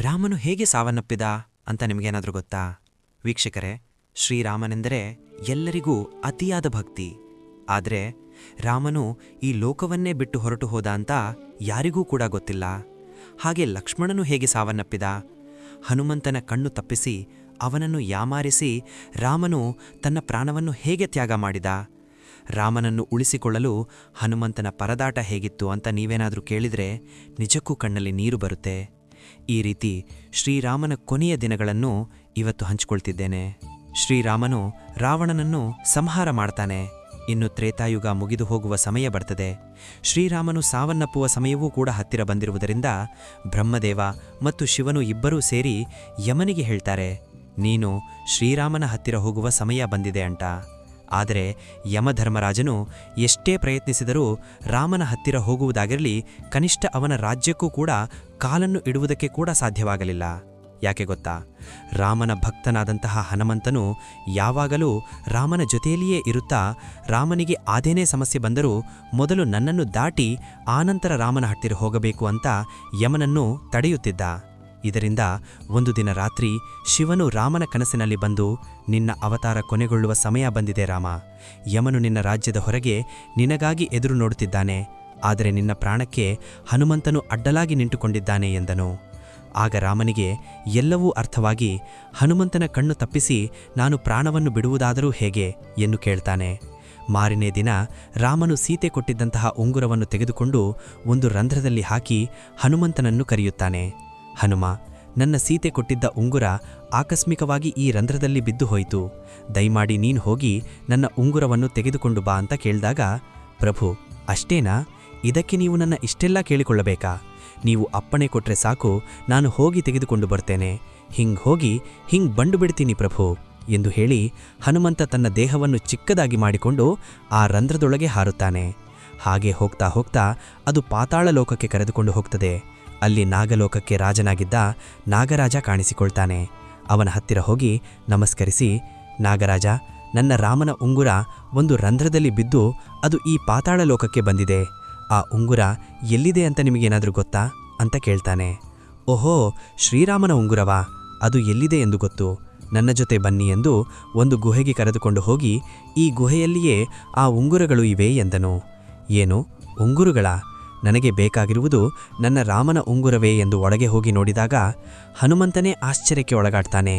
ರಾಮನು ಹೇಗೆ ಸಾವನ್ನಪ್ಪಿದ ಅಂತ ನಿಮಗೇನಾದರೂ ಗೊತ್ತಾ? ವೀಕ್ಷಕರೇ, ಶ್ರೀರಾಮನೆಂದರೆ ಎಲ್ಲರಿಗೂ ಅತಿಯಾದ ಭಕ್ತಿ. ಆದರೆ ರಾಮನು ಈ ಲೋಕವನ್ನೇ ಬಿಟ್ಟು ಹೊರಟು ಹೋದ ಅಂತ ಯಾರಿಗೂ ಕೂಡ ಗೊತ್ತಿಲ್ಲ. ಹಾಗೆ ಲಕ್ಷ್ಮಣನು ಹೇಗೆ ಸಾವನ್ನಪ್ಪಿದ? ಹನುಮಂತನ ಕಣ್ಣು ತಪ್ಪಿಸಿ ಅವನನ್ನು ಯಾಮಾರಿಸಿ ರಾಮನು ತನ್ನ ಪ್ರಾಣವನ್ನು ಹೇಗೆ ತ್ಯಾಗ ಮಾಡಿದ? ರಾಮನನ್ನು ಉಳಿಸಿಕೊಳ್ಳಲು ಹನುಮಂತನ ಪರದಾಟ ಹೇಗಿತ್ತು ಅಂತ ನೀವೇನಾದರೂ ಕೇಳಿದರೆ ನಿಜಕ್ಕೂ ಕಣ್ಣಲ್ಲಿ ನೀರು ಬರುತ್ತೆ. ಈ ರೀತಿ ಶ್ರೀರಾಮನ ಕೊನೆಯ ದಿನಗಳನ್ನು ಇವತ್ತು ಹಂಚಿಕೊಳ್ತಿದ್ದೇನೆ. ಶ್ರೀರಾಮನು ರಾವಣನನ್ನು ಸಂಹಾರ ಮಾಡ್ತಾನೆ. ಇನ್ನು ತ್ರೇತಾಯುಗ ಮುಗಿದು ಹೋಗುವ ಸಮಯ ಬರ್ತದೆ. ಶ್ರೀರಾಮನು ಸಾವನ್ನಪ್ಪುವ ಸಮಯವೂ ಕೂಡ ಹತ್ತಿರ ಬಂದಿರುವುದರಿಂದ ಬ್ರಹ್ಮದೇವ ಮತ್ತು ಶಿವನು ಇಬ್ಬರೂ ಸೇರಿ ಯಮನಿಗೆ ಹೇಳ್ತಾರೆ, ನೀನು ಶ್ರೀರಾಮನ ಹತ್ತಿರ ಹೋಗುವ ಸಮಯ ಬಂದಿದೆ ಅಂತ. ಆದರೆ ಯಮಧರ್ಮರಾಜನು ಎಷ್ಟೇ ಪ್ರಯತ್ನಿಸಿದರೂ ರಾಮನ ಹತ್ತಿರ ಹೋಗುವುದಾಗಿರಲಿ, ಕನಿಷ್ಠ ಅವನ ರಾಜ್ಯಕ್ಕೂ ಕೂಡ ಕಾಲನ್ನು ಇಡುವುದಕ್ಕೆ ಕೂಡ ಸಾಧ್ಯವಾಗಲಿಲ್ಲ. ಯಾಕೆ ಗೊತ್ತಾ? ರಾಮನ ಭಕ್ತನಾದಂತಹ ಹನುಮಂತನು ಯಾವಾಗಲೂ ರಾಮನ ಜೊತೆಯಲ್ಲಿಯೇ ಇರುತ್ತಾ, ರಾಮನಿಗೆ ಆದೇನೇ ಸಮಸ್ಯೆ ಬಂದರೂ ಮೊದಲು ನನ್ನನ್ನು ದಾಟಿ ಆನಂತರ ರಾಮನ ಹತ್ತಿರ ಹೋಗಬೇಕು ಅಂತ ಯಮನನ್ನು ತಡೆಯುತ್ತಿದ್ದ. ಇದರಿಂದ ಒಂದು ದಿನ ರಾತ್ರಿ ಶಿವನು ರಾಮನ ಕನಸಿನಲ್ಲಿ ಬಂದು, ನಿನ್ನ ಅವತಾರ ಕೊನೆಗೊಳ್ಳುವ ಸಮಯ ಬಂದಿದೆ ರಾಮ. ಯಮನು ನಿನ್ನ ರಾಜ್ಯದ ಹೊರಗೆ ನಿನಗಾಗಿ ಎದುರು ನೋಡುತ್ತಿದ್ದಾನೆ. ಆದರೆ ನಿನ್ನ ಪ್ರಾಣಕ್ಕೆ ಹನುಮಂತನು ಅಡ್ಡಲಾಗಿ ನಿಂತುಕೊಂಡಿದ್ದಾನೆ ಎಂದನು. ಆಗ ರಾಮನಿಗೆ ಎಲ್ಲವೂ ಅರ್ಥವಾಗಿ ಹನುಮಂತನ ಕಣ್ಣು ತಪ್ಪಿಸಿ ನಾನು ಪ್ರಾಣವನ್ನು ಬಿಡುವುದಾದರೂ ಹೇಗೆ ಎಂದು ಕೇಳ್ತಾನೆ. ಮಾರನೇ ದಿನ ರಾಮನು ಸೀತೆ ಕೊಟ್ಟಿದ್ದಂತಹ ಉಂಗುರವನ್ನು ತೆಗೆದುಕೊಂಡು ಒಂದು ರಂಧ್ರದಲ್ಲಿ ಹಾಕಿ ಹನುಮಂತನನ್ನು ಕರೆಯುತ್ತಾನೆ. ಹನುಮ, ನನ್ನ ಸೀತೆ ಕೊಟ್ಟಿದ್ದ ಉಂಗುರ ಆಕಸ್ಮಿಕವಾಗಿ ಈ ರಂಧ್ರದಲ್ಲಿ ಬಿದ್ದು ಹೋಯಿತು. ದಯಮಾಡಿ ನೀನು ಹೋಗಿ ನನ್ನ ಉಂಗುರವನ್ನು ತೆಗೆದುಕೊಂಡು ಬಾ ಅಂತ ಕೇಳಿದಾಗ, ಪ್ರಭು ಅಷ್ಟೇನಾ? ಇದಕ್ಕೆ ನೀವು ನನ್ನ ಇಷ್ಟೆಲ್ಲ ಕೇಳಿಕೊಳ್ಳಬೇಕಾ? ನೀವು ಅಪ್ಪಣೆ ಕೊಟ್ರೆ ಸಾಕು, ನಾನು ಹೋಗಿ ತೆಗೆದುಕೊಂಡು ಬರ್ತೇನೆ. ಹೋಗಿ ಬಂಡು ಬಿಡ್ತೀನಿ ಪ್ರಭು ಎಂದು ಹೇಳಿ ಹನುಮಂತ ತನ್ನ ದೇಹವನ್ನು ಚಿಕ್ಕದಾಗಿ ಮಾಡಿಕೊಂಡು ಆ ರಂಧ್ರದೊಳಗೆ ಹಾರುತ್ತಾನೆ. ಹಾಗೆ ಹೋಗ್ತಾ ಹೋಗ್ತಾ ಅದು ಪಾತಾಳ ಲೋಕಕ್ಕೆ ಕರೆದುಕೊಂಡು ಹೋಗ್ತದೆ. ಅಲ್ಲಿ ನಾಗಲೋಕಕ್ಕೆ ರಾಜನಾಗಿದ್ದ ನಾಗರಾಜ ಕಾಣಿಸಿಕೊಳ್ತಾನೆ. ಅವನ ಹತ್ತಿರ ಹೋಗಿ ನಮಸ್ಕರಿಸಿ, ನಾಗರಾಜ, ನನ್ನ ರಾಮನ ಉಂಗುರ ಒಂದು ರಂಧ್ರದಲ್ಲಿ ಬಿದ್ದು ಅದು ಈ ಪಾತಾಳ ಲೋಕಕ್ಕೆ ಬಂದಿದೆ. ಆ ಉಂಗುರ ಎಲ್ಲಿದೆ ಅಂತ ನಿಮಗೇನಾದರೂ ಗೊತ್ತಾ ಅಂತ ಕೇಳ್ತಾನೆ. ಓಹೋ, ಶ್ರೀರಾಮನ ಉಂಗುರವಾ? ಅದು ಎಲ್ಲಿದೆ ಎಂದು ಗೊತ್ತು. ನನ್ನ ಜೊತೆ ಬನ್ನಿ ಎಂದು ಒಂದು ಗುಹೆಗೆ ಕರೆದುಕೊಂಡು ಹೋಗಿ ಈ ಗುಹೆಯಲ್ಲಿಯೇ ಆ ಉಂಗುರಗಳು ಇವೆ ಎಂದನು. ಏನು, ಉಂಗುರುಗಳ? ನನಗೆ ಬೇಕಾಗಿರುವುದು ನನ್ನ ರಾಮನ ಉಂಗುರವೇ ಎಂದು ಒಳಗೆ ಹೋಗಿ ನೋಡಿದಾಗ ಹನುಮಂತನೇ ಆಶ್ಚರ್ಯಕ್ಕೆ ಒಳಗಾಡ್ತಾನೆ.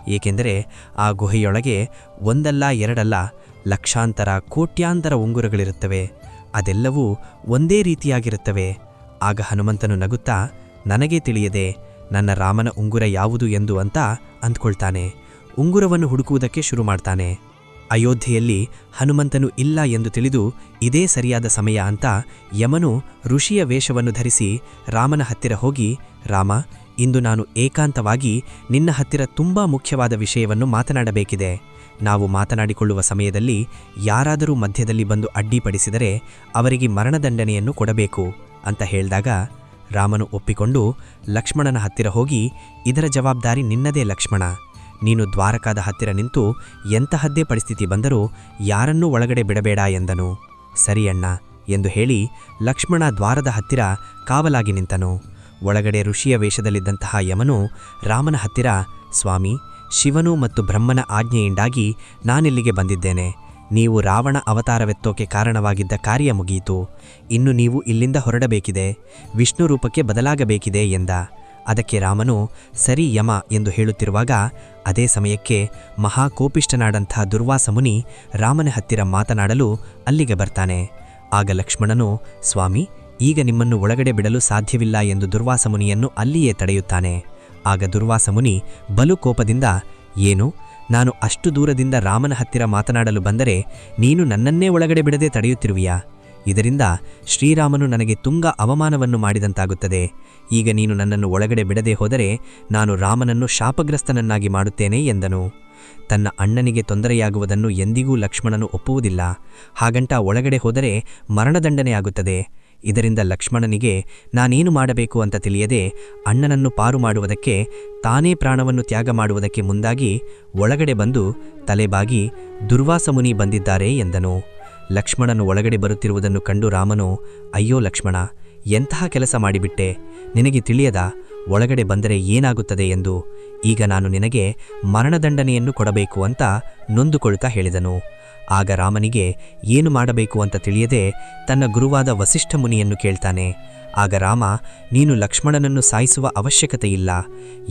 ಏಕೆಂದರೆ ಆ ಗುಹೆಯೊಳಗೆ ಒಂದಲ್ಲ ಎರಡಲ್ಲ ಲಕ್ಷಾಂತರ ಕೋಟ್ಯಾಂತರ ಉಂಗುರಗಳಿರುತ್ತವೆ. ಅದೆಲ್ಲವೂ ಒಂದೇ ರೀತಿಯಾಗಿರುತ್ತವೆ. ಆಗ ಹನುಮಂತನು ನಗುತ್ತಾ, ನನಗೇ ತಿಳಿಯದೆ ನನ್ನ ರಾಮನ ಉಂಗುರ ಯಾವುದು ಎಂದು ಅಂತ ಅಂದ್ಕೊಳ್ತಾನೆ. ಉಂಗುರವನ್ನು ಹುಡುಕುವುದಕ್ಕೆ ಶುರು ಮಾಡ್ತಾನೆ. ಅಯೋಧ್ಯೆಯಲ್ಲಿ ಹನುಮಂತನು ಇಲ್ಲ ಎಂದು ತಿಳಿದು ಇದೇ ಸರಿಯಾದ ಸಮಯ ಅಂತ ಯಮನು ಋಷಿಯ ವೇಷವನ್ನು ಧರಿಸಿ ರಾಮನ ಹತ್ತಿರ ಹೋಗಿ, ರಾಮ, ಇಂದು ನಾನು ಏಕಾಂತವಾಗಿ ನಿನ್ನ ಹತ್ತಿರ ತುಂಬಾ ಮುಖ್ಯವಾದ ವಿಷಯವನ್ನು ಮಾತನಾಡಬೇಕಿದೆ. ನಾವು ಮಾತನಾಡಿಕೊಳ್ಳುವ ಸಮಯದಲ್ಲಿ ಯಾರಾದರೂ ಮಧ್ಯದಲ್ಲಿ ಬಂದು ಅಡ್ಡಿಪಡಿಸಿದರೆ ಅವರಿಗೆ ಮರಣದಂಡನೆಯನ್ನು ಕೊಡಬೇಕು ಅಂತ ಹೇಳಿದಾಗ ರಾಮನು ಒಪ್ಪಿಕೊಂಡು ಲಕ್ಷ್ಮಣನ ಹತ್ತಿರ ಹೋಗಿ, ಇದರ ಜವಾಬ್ದಾರಿ ನಿನ್ನದೇ ಲಕ್ಷ್ಮಣ. ನೀನು ದ್ವಾರಕಾದ ಹತ್ತಿರ ನಿಂತು ಎಂತಹದ್ದೇ ಪರಿಸ್ಥಿತಿ ಬಂದರೂ ಯಾರನ್ನೂ ಒಳಗಡೆ ಬಿಡಬೇಡ ಎಂದನು. ಸರಿ ಅಣ್ಣ ಎಂದು ಹೇಳಿ ಲಕ್ಷ್ಮಣ ದ್ವಾರದ ಹತ್ತಿರ ಕಾವಲಾಗಿ ನಿಂತನು. ಒಳಗಡೆ ಋಷಿಯ ವೇಷದಲ್ಲಿದ್ದಂತಹ ಯಮನು ರಾಮನ ಹತ್ತಿರ, ಸ್ವಾಮಿ, ಶಿವನು ಮತ್ತು ಬ್ರಹ್ಮನ ಆಜ್ಞೆಯಿಂದಾಗಿ ನಾನಿಲ್ಲಿಗೆ ಬಂದಿದ್ದೇನೆ. ನೀವು ರಾವಣ ಅವತಾರವೆತ್ತೋಕೆ ಕಾರಣವಾಗಿದ್ದ ಕಾರ್ಯ ಮುಗಿಯಿತು. ಇನ್ನು ನೀವು ಇಲ್ಲಿಂದ ಹೊರಡಬೇಕಿದೆ, ವಿಷ್ಣು ರೂಪಕ್ಕೆ ಬದಲಾಗಬೇಕಿದೆ ಎಂದ. ಅದಕ್ಕೆ ರಾಮನು ಸರಿ ಯಮ ಎಂದು ಹೇಳುತ್ತಿರುವಾಗ ಅದೇ ಸಮಯಕ್ಕೆ ಮಹಾಕೋಪಿಷ್ಠನಾದಂಥ ದುರ್ವಾಸ ಮುನಿ ರಾಮನ ಹತ್ತಿರ ಮಾತನಾಡಲು ಅಲ್ಲಿಗೆ ಬರ್ತಾನೆ. ಆಗ ಲಕ್ಷ್ಮಣನು, ಸ್ವಾಮಿ, ಈಗ ನಿಮ್ಮನ್ನು ಒಳಗಡೆ ಬಿಡಲು ಸಾಧ್ಯವಿಲ್ಲ ಎಂದು ದುರ್ವಾಸ ಮುನಿಯನ್ನು ಅಲ್ಲಿಯೇ ತಡೆಯುತ್ತಾನೆ. ಆಗ ದುರ್ವಾಸ ಮುನಿ ಬಲು ಕೋಪದಿಂದ, ಏನು, ನಾನು ಅಷ್ಟು ದೂರದಿಂದ ರಾಮನ ಹತ್ತಿರ ಮಾತನಾಡಲು ಬಂದರೆ ನೀನು ನನ್ನನ್ನೇ ಒಳಗಡೆ ಬಿಡದೆ ತಡೆಯುತ್ತಿರುವಿಯಾ? ಇದರಿಂದ ಶ್ರೀರಾಮನು ನನಗೆ ತುಂಗ ಅವಮಾನವನ್ನು ಮಾಡಿದಂತಾಗುತ್ತದೆ. ಈಗ ನೀನು ನನ್ನನ್ನು ಒಳಗಡೆ ಬಿಡದೆ ಹೋದರೆ ನಾನು ರಾಮನನ್ನು ಶಾಪಗ್ರಸ್ತನನ್ನಾಗಿ ಮಾಡುತ್ತೇನೆ ಎಂದನು. ತನ್ನ ಅಣ್ಣನಿಗೆ ತೊಂದರೆಯಾಗುವುದನ್ನು ಎಂದಿಗೂ ಲಕ್ಷ್ಮಣನು ಒಪ್ಪುವುದಿಲ್ಲ. ಹಾಗಂತ ಒಳಗಡೆ ಹೋದರೆ ಮರಣದಂಡನೆಯಾಗುತ್ತದೆ. ಇದರಿಂದ ಲಕ್ಷ್ಮಣನಿಗೆ ನಾನೇನು ಮಾಡಬೇಕು ಅಂತ ತಿಳಿಯದೆ ಅಣ್ಣನನ್ನು ಪಾರು ಮಾಡುವುದಕ್ಕೆ ತಾನೇ ಪ್ರಾಣವನ್ನು ತ್ಯಾಗ ಮಾಡುವುದಕ್ಕೆ ಮುಂದಾಗಿ ಒಳಗಡೆ ಬಂದು ತಲೆಬಾಗಿ ದುರ್ವಾಸ ಮುನಿ ಬಂದಿದ್ದಾರೆ ಎಂದನು. ಲಕ್ಷ್ಮಣನು ಒಳಗಡೆ ಬರುತ್ತಿರುವುದನ್ನು ಕಂಡು ರಾಮನು, ಅಯ್ಯೋ ಲಕ್ಷ್ಮಣ, ಎಂತಹ ಕೆಲಸ ಮಾಡಿಬಿಟ್ಟೆ, ನಿನಗೆ ತಿಳಿಯದ ಒಳಗಡೆ ಬಂದರೆ ಏನಾಗುತ್ತದೆ ಎಂದು. ಈಗ ನಾನು ನಿನಗೆ ಮರಣದಂಡನೆಯನ್ನು ಕೊಡಬೇಕು ಅಂತ ನೊಂದುಕೊಳ್ತಾ ಹೇಳಿದನು. ಆಗ ರಾಮನಿಗೆ ಏನು ಮಾಡಬೇಕು ಅಂತ ತಿಳಿಯದೆ ತನ್ನ ಗುರುವಾದ ವಸಿಷ್ಠ ಮುನಿಯನ್ನು ಕೇಳ್ತಾನೆ. ಆಗ ರಾಮ, ನೀನು ಲಕ್ಷ್ಮಣನನ್ನು ಸಾಯಿಸುವ ಅವಶ್ಯಕತೆ ಇಲ್ಲ.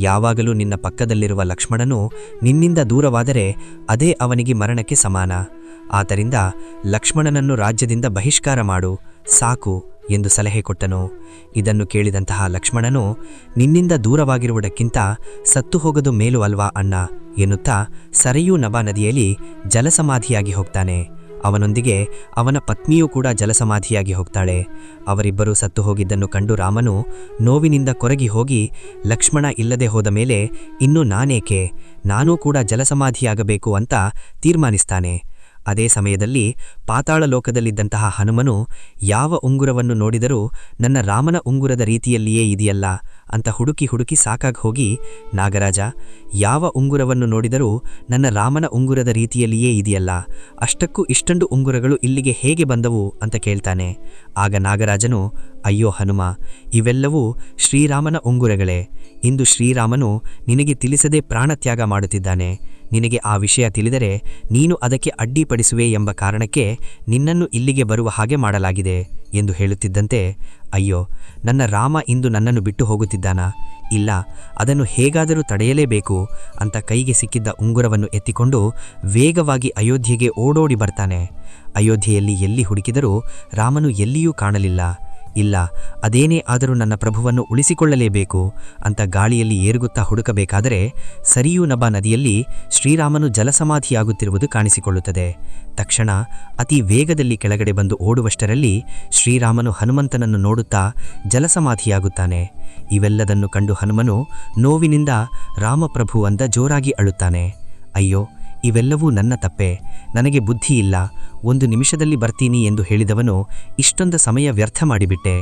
ಯಾವಾಗಲೂ ನಿನ್ನ ಪಕ್ಕದಲ್ಲಿರುವ ಲಕ್ಷ್ಮಣನು ನಿನ್ನಿಂದ ದೂರವಾದರೆ ಅದೇ ಅವನಿಗೆ ಮರಣಕ್ಕೆ ಸಮಾನ. ಆದ್ದರಿಂದ ಲಕ್ಷ್ಮಣನನ್ನು ರಾಜ್ಯದಿಂದ ಬಹಿಷ್ಕಾರ ಮಾಡು, ಸಾಕು ಎಂದು ಸಲಹೆ ಕೊಟ್ಟನು. ಇದನ್ನು ಕೇಳಿದಂತಹ ಲಕ್ಷ್ಮಣನು, ನಿನ್ನಿಂದ ದೂರವಾಗಿರುವುದಕ್ಕಿಂತ ಸತ್ತು ಹೋಗದು ಮೇಲು ಅಲ್ವಾ ಅಣ್ಣ ಎನ್ನುತ್ತಾ ಸರಯೂ ನಭಾ ನದಿಯಲ್ಲಿ ಜಲಸಮಾಧಿಯಾಗಿ ಹೋಗ್ತಾನೆ. ಅವನೊಂದಿಗೆ ಅವನ ಪತ್ನಿಯೂ ಕೂಡ ಜಲಸಮಾಧಿಯಾಗಿ ಹೋಗ್ತಾಳೆ. ಅವರಿಬ್ಬರೂ ಸತ್ತು ಹೋಗಿದ್ದನ್ನು ಕಂಡು ರಾಮನು ನೋವಿನಿಂದ ಕೊರಗಿ ಹೋಗಿ, ಲಕ್ಷ್ಮಣ ಇಲ್ಲದೆ ಹೋದ ಮೇಲೆ ಇನ್ನು ನಾನೇಕೆ, ನಾನೂ ಕೂಡ ಜಲಸಮಾಧಿಯಾಗಬೇಕು ಅಂತ ತೀರ್ಮಾನಿಸ್ತಾನೆ. ಅದೇ ಸಮಯದಲ್ಲಿ ಪಾತಾಳ ಲೋಕದಲ್ಲಿದ್ದಂತಹ ಹನುಮನು ಯಾವ ಉಂಗುರವನ್ನು ನೋಡಿದರೂ ನನ್ನ ರಾಮನ ಉಂಗುರದ ರೀತಿಯಲ್ಲಿಯೇ ಇದೆಯಲ್ಲ ಅಂತ ಹುಡುಕಿ ಸಾಕಾಗಿ ಹೋಗಿ, ನಾಗರಾಜ, ಯಾವ ಉಂಗುರವನ್ನು ನೋಡಿದರೂ ನನ್ನ ರಾಮನ ಉಂಗುರದ ರೀತಿಯಲ್ಲಿಯೇ ಇದೆಯಲ್ಲ, ಅಷ್ಟಕ್ಕೂ ಇಷ್ಟೊಂದು ಉಂಗುರಗಳು ಇಲ್ಲಿಗೆ ಹೇಗೆ ಬಂದವು ಅಂತ ಕೇಳ್ತಾನೆ. ಆಗ ನಾಗರಾಜನು, ಅಯ್ಯೋ ಹನುಮ, ಇವೆಲ್ಲವೂ ಶ್ರೀರಾಮನ ಉಂಗುರಗಳೇ. ಇಂದು ಶ್ರೀರಾಮನು ನಿನಗೆ ತಿಳಿಸದೆ ಪ್ರಾಣತ್ಯಾಗ ಮಾಡುತ್ತಿದ್ದಾನೆ. ನಿನಗೆ ಆ ವಿಷಯ ತಿಳಿದರೆ ನೀನು ಅದಕ್ಕೆ ಅಡ್ಡಿಪಡಿಸುವೆ ಎಂಬ ಕಾರಣಕ್ಕೆ ನಿನ್ನನ್ನು ಇಲ್ಲಿಗೆ ಬರುವ ಹಾಗೆ ಮಾಡಲಾಗಿದೆ ಎಂದು ಹೇಳುತ್ತಿದ್ದಂತೆ, ಅಯ್ಯೋ, ನನ್ನ ರಾಮ ಇಂದು ನನ್ನನ್ನು ಬಿಟ್ಟು ಹೋಗುತ್ತಿದ್ದಾನಾ? ಇಲ್ಲ, ಅದನ್ನು ಹೇಗಾದರೂ ತಡೆಯಲೇಬೇಕು ಅಂತ ಕೈಗೆ ಸಿಕ್ಕಿದ್ದ ಉಂಗುರವನ್ನು ಎತ್ತಿಕೊಂಡು ವೇಗವಾಗಿ ಅಯೋಧ್ಯೆಗೆ ಓಡೋಡಿ ಬರ್ತಾನೆ. ಅಯೋಧ್ಯೆಯಲ್ಲಿ ಎಲ್ಲಿ ಹುಡುಕಿದರೂ ರಾಮನು ಎಲ್ಲಿಯೂ ಕಾಣಲಿಲ್ಲ. ಇಲ್ಲ, ಅದೇನೇ ಆದರೂ ನನ್ನ ಪ್ರಭುವನ್ನು ಉಳಿಸಿಕೊಳ್ಳಲೇಬೇಕು ಅಂತ ಗಾಳಿಯಲ್ಲಿ ಏರುಗುತ್ತಾ ಹುಡುಕಬೇಕಾದರೆ ಸರಿಯೂ ನಭಾ ನದಿಯಲ್ಲಿ ಶ್ರೀರಾಮನು ಜಲಸಮಾಧಿಯಾಗುತ್ತಿರುವುದು ಕಾಣಿಸಿಕೊಳ್ಳುತ್ತದೆ. ತಕ್ಷಣ ಅತಿ ವೇಗದಲ್ಲಿ ಕೆಳಗಡೆ ಬಂದು ಓಡುವಷ್ಟರಲ್ಲಿ ಶ್ರೀರಾಮನು ಹನುಮಂತನನ್ನು ನೋಡುತ್ತಾ ಜಲಸಮಾಧಿಯಾಗುತ್ತಾನೆ. ಇವೆಲ್ಲದನ್ನು ಕಂಡು ಹನುಮನು ನೋವಿನಿಂದ ರಾಮಪ್ರಭು ಅಂದ ಜೋರಾಗಿ ಅಳುತ್ತಾನೆ. ಅಯ್ಯೋ, ಇವೆಲ್ಲವೂ ನನ್ನ ತಪ್ಪೆ, ನನಗೆ ಬುದ್ಧಿ ಇಲ್ಲ, 1 ನಿಮಿಷದಲ್ಲಿ ಬರ್ತೀನಿ ಎಂದು ಹೇಳಿದವನು ಇಷ್ಟೊಂದು ಸಮಯ ವ್ಯರ್ಥ ಮಾಡಿಬಿಟ್ಟೆ.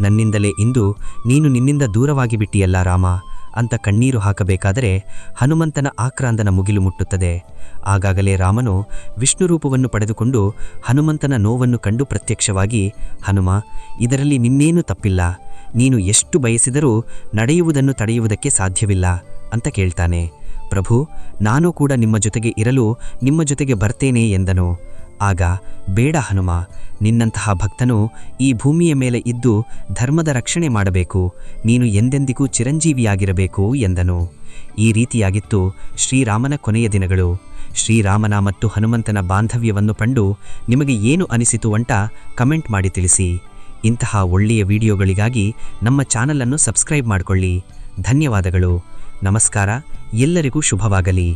ನನ್ನಿಂದಲೇ ಇಂದು ನೀನು ನಿನ್ನಿಂದ ದೂರವಾಗಿ ಬಿಟ್ಟಿಯಲ್ಲ ರಾಮ ಅಂತ ಕಣ್ಣೀರು ಹಾಕಬೇಕಾದರೆ ಹನುಮಂತನ ಆಕ್ರಾಂದನ ಮುಗಿಲು ಮುಟ್ಟುತ್ತದೆ. ಆಗಾಗಲೇ ರಾಮನು ವಿಷ್ಣು ರೂಪವನ್ನು ಪಡೆದುಕೊಂಡು ಹನುಮಂತನ ನೋವನ್ನು ಕಂಡು ಪ್ರತ್ಯಕ್ಷವಾಗಿ, ಹನುಮ, ಇದರಲ್ಲಿ ನಿನ್ನೇನೂ ತಪ್ಪಿಲ್ಲ, ನೀನು ಎಷ್ಟು ಬಯಸಿದರೂ ನಡೆಯುವುದನ್ನು ತಡೆಯುವುದಕ್ಕೆ ಸಾಧ್ಯವಿಲ್ಲ ಅಂತ ಕೇಳ್ತಾನೆ. ಪ್ರಭು, ನಾನೂ ಕೂಡ ನಿಮ್ಮ ಜೊತೆಗೆ ಇರಲು ನಿಮ್ಮ ಜೊತೆಗೆ ಬರ್ತೇನೆ ಎಂದನು. ಆಗ, ಬೇಡ ಹನುಮ, ನಿನ್ನಂತಹ ಭಕ್ತನು ಈ ಭೂಮಿಯ ಮೇಲೆ ಇದ್ದು ಧರ್ಮದ ರಕ್ಷಣೆ ಮಾಡಬೇಕು, ನೀನು ಎಂದೆಂದಿಗೂ ಚಿರಂಜೀವಿಯಾಗಿರಬೇಕು ಎಂದನು. ಈ ರೀತಿಯಾಗಿತ್ತು ಶ್ರೀರಾಮನ ಕೊನೆಯ ದಿನಗಳು. ಶ್ರೀರಾಮನ ಮತ್ತು ಹನುಮಂತನ ಬಾಂಧವ್ಯವನ್ನು ಕಂಡು ನಿಮಗೆ ಏನು ಅನಿಸಿತು ಅಂತ ಕಮೆಂಟ್ ಮಾಡಿ ತಿಳಿಸಿ. ಇಂತಹ ಒಳ್ಳೆಯ ವಿಡಿಯೋಗಳಿಗಾಗಿ ನಮ್ಮ ಚಾನಲನ್ನು ಸಬ್ಸ್ಕ್ರೈಬ್ ಮಾಡಿಕೊಳ್ಳಿ. ಧನ್ಯವಾದಗಳು. ನಮಸ್ಕಾರ. ಎಲ್ಲರಿಗೂ ಶುಭವಾಗಲಿ.